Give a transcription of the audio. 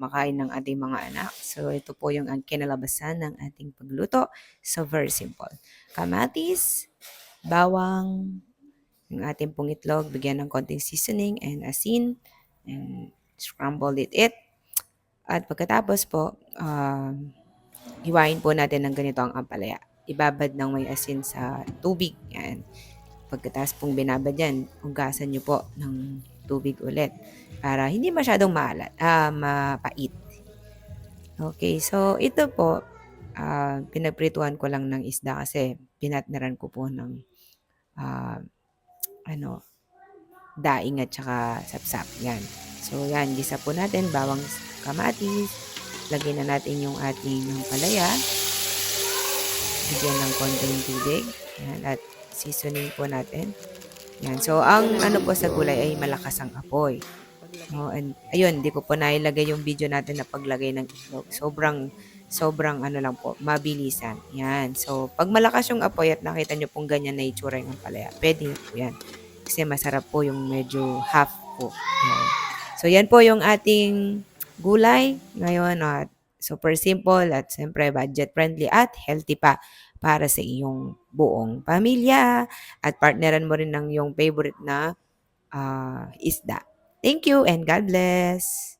makain ng ating mga anak. So ito po yung kinalabasan ng ating pagluto. So very simple. Kamatis, bawang, yung ating pong itlog, bigyan ng konting seasoning and asin, and scramble it. At pagkatapos po, hiwain po natin ng ganito ang ampalaya. Ibabad ng may asin sa tubig. Yan. Pagkatapos pong binabad yan, hugasan nyo po ng tubig ulit para hindi masyadong mapait. Okay, so ito po, pinagprituhan ko lang ng isda kasi pinatneran ko po ng ah, ano, daing at saka sapsap. Yan. So yan, gisa po natin, bawang kamatis, lagyan na natin yung ating palaya, bigyan ng konting tubig, yan, at seasoning po natin. Yan. So, ang ano po sa gulay ay malakas ang apoy. No, and ayun, hindi ko po nailagay yung video natin na paglagay ng itlog. Sobrang ano lang po, mabilisan. Yan. So, pag malakas yung apoy at nakita nyo pong ganyan na itsura yung palaya, pwede po yan. Kasi masarap po yung medyo half po. Yan. So, yan po yung ating gulay ngayon. At super simple at siyempre budget friendly at healthy pa para sa iyong buong pamilya at partneran mo rin ng yung favorite na isda. Thank you and God bless.